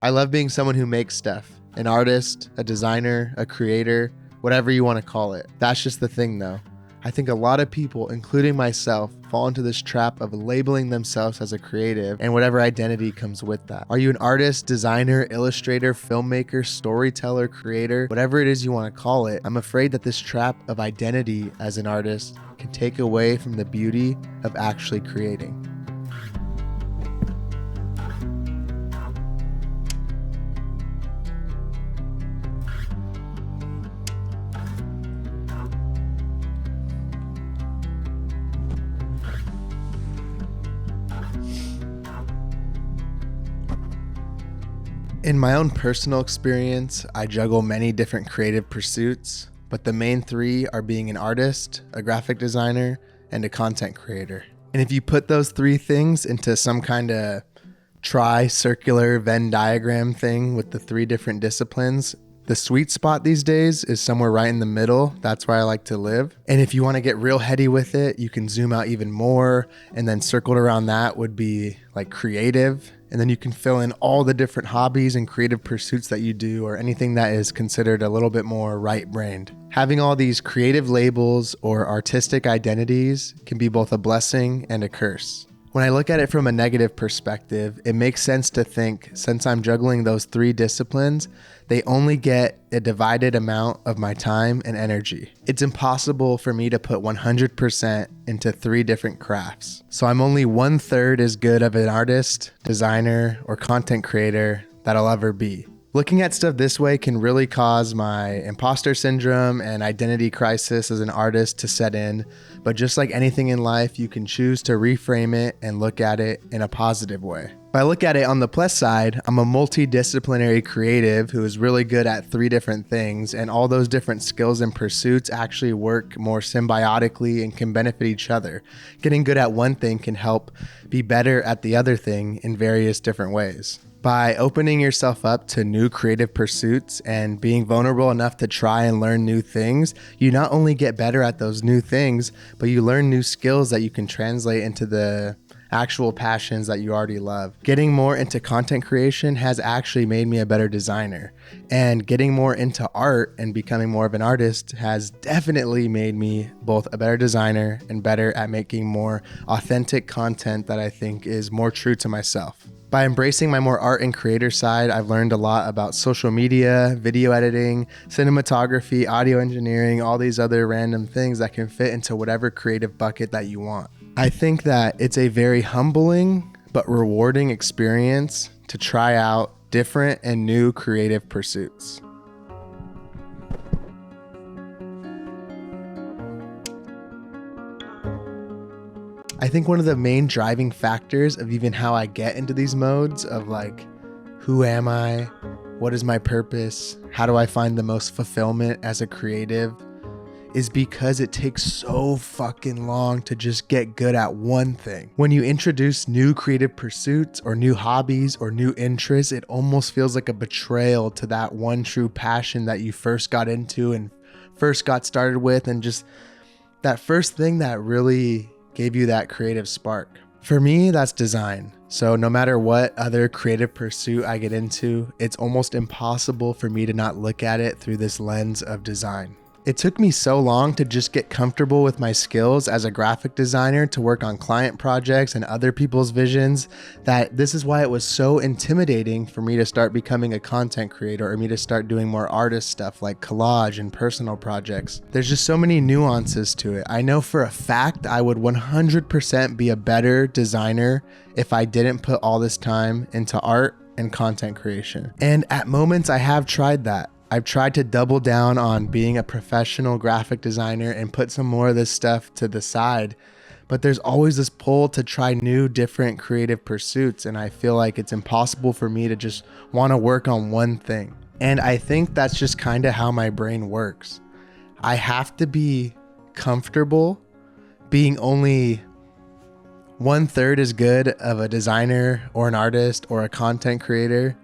I love being someone who makes stuff. An artist, a designer, a creator, whatever you want to call it. That's just the thing though. I think a lot of people, including myself, fall into this trap of labeling themselves as a creative and whatever identity comes with that. Are you an artist, designer, illustrator, filmmaker, storyteller, creator, whatever it is you want to call it? I'm afraid that this trap of identity as an artist can take away from the beauty of actually creating. In my own personal experience, I juggle many different creative pursuits, but the main three are being an artist, a graphic designer, and a content creator. And if you put those three things into some kind of tri-circular Venn diagram thing with the three different disciplines, the sweet spot these days is somewhere right in the middle. That's where I like to live. And if you want to get real heady with it, you can zoom out even more. And then circled around that would be like creative. And then you can fill in all the different hobbies and creative pursuits that you do, or anything that is considered a little bit more right-brained. Having all these creative labels or artistic identities can be both a blessing and a curse. When I look at it from a negative perspective, it makes sense to think, since I'm juggling those three disciplines, they only get a divided amount of my time and energy. It's impossible for me to put 100% into three different crafts. So I'm only 1/3 as good of an artist, designer, or content creator that I'll ever be. Looking at stuff this way can really cause my imposter syndrome and identity crisis as an artist to set in. But just like anything in life, you can choose to reframe it and look at it in a positive way. If I look at it on the plus side, I'm a multidisciplinary creative who is really good at three different things, and all those different skills and pursuits actually work more symbiotically and can benefit each other. Getting good at one thing can help be better at the other thing in various different ways. By opening yourself up to new creative pursuits and being vulnerable enough to try and learn new things, you not only get better at those new things, but you learn new skills that you can translate into the actual passions that you already love. Getting more into content creation has actually made me a better designer. And getting more into art and becoming more of an artist has definitely made me both a better designer and better at making more authentic content that I think is more true to myself. By embracing my more art and creator side, I've learned a lot about social media, video editing, cinematography, audio engineering, all these other random things that can fit into whatever creative bucket that you want. I think that it's a very humbling but rewarding experience to try out different and new creative pursuits. I think one of the main driving factors of even how I get into these modes of like, who am I? What is my purpose? How do I find the most fulfillment as a creative? Is because it takes so fucking long to just get good at one thing. When you introduce new creative pursuits or new hobbies or new interests, it almost feels like a betrayal to that one true passion that you first got into and first got started with, and just that first thing that really gave you that creative spark. For me, that's design. So no matter what other creative pursuit I get into, it's almost impossible for me to not look at it through this lens of design. It took me so long to just get comfortable with my skills as a graphic designer to work on client projects and other people's visions that this is why it was so intimidating for me to start becoming a content creator, or me to start doing more artist stuff like collage and personal projects. There's just so many nuances to it. I know for a fact I would 100% be a better designer if I didn't put all this time into art and content creation. And at moments I have tried that. I've tried to double down on being a professional graphic designer and put some more of this stuff to the side. But there's always this pull to try new, different creative pursuits. And I feel like it's impossible for me to just want to work on one thing. And I think that's just kind of how my brain works. I have to be comfortable being only 1/3 as good of a designer or an artist or a content creator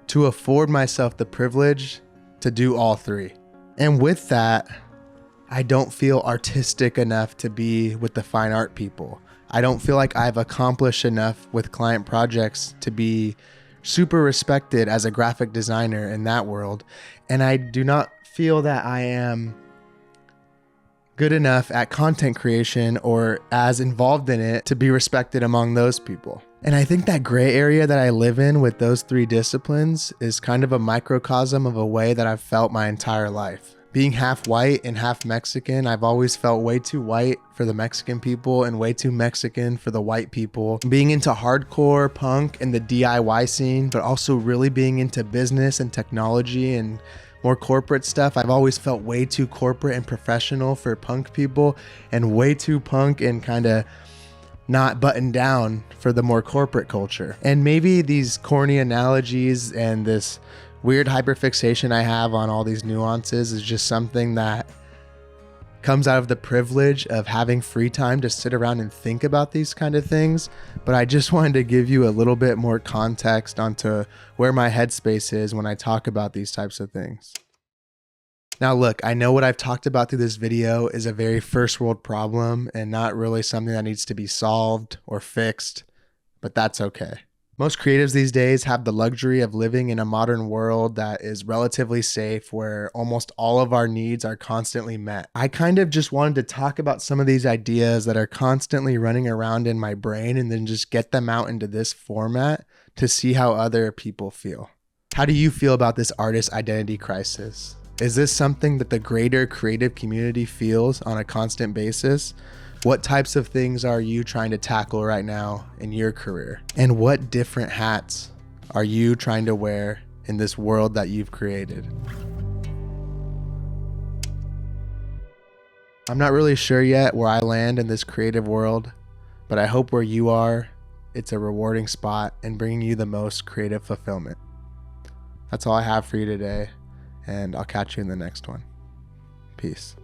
to afford myself the privilege to do all three. And with that, I don't feel artistic enough to be with the fine art people. I don't feel like I've accomplished enough with client projects to be super respected as a graphic designer in that world, and I do not feel that I am good enough at content creation or as involved in it to be respected among those people. And I think that gray area that I live in with those three disciplines is kind of a microcosm of a way that I've felt my entire life. Being half white and half Mexican, I've always felt way too white for the Mexican people and way too Mexican for the white people. Being into hardcore punk and the DIY scene, but also really being into business and technology and more corporate stuff, I've always felt way too corporate and professional for punk people and way too punk and kind of not buttoned down for the more corporate culture. And maybe these corny analogies and this weird hyperfixation I have on all these nuances is just something that comes out of the privilege of having free time to sit around and think about these kind of things. But I just wanted to give you a little bit more context onto where my headspace is when I talk about these types of things. Now look, I know what I've talked about through this video is a very first world problem and not really something that needs to be solved or fixed, but that's okay. Most creatives these days have the luxury of living in a modern world that is relatively safe, where almost all of our needs are constantly met. I kind of just wanted to talk about some of these ideas that are constantly running around in my brain and then just get them out into this format to see how other people feel. How do you feel about this artist identity crisis? Is this something that the greater creative community feels on a constant basis? What types of things are you trying to tackle right now in your career? And what different hats are you trying to wear in this world that you've created? I'm not really sure yet where I land in this creative world, but I hope where you are, it's a rewarding spot and bringing you the most creative fulfillment. That's all I have for you today, and I'll catch you in the next one. Peace.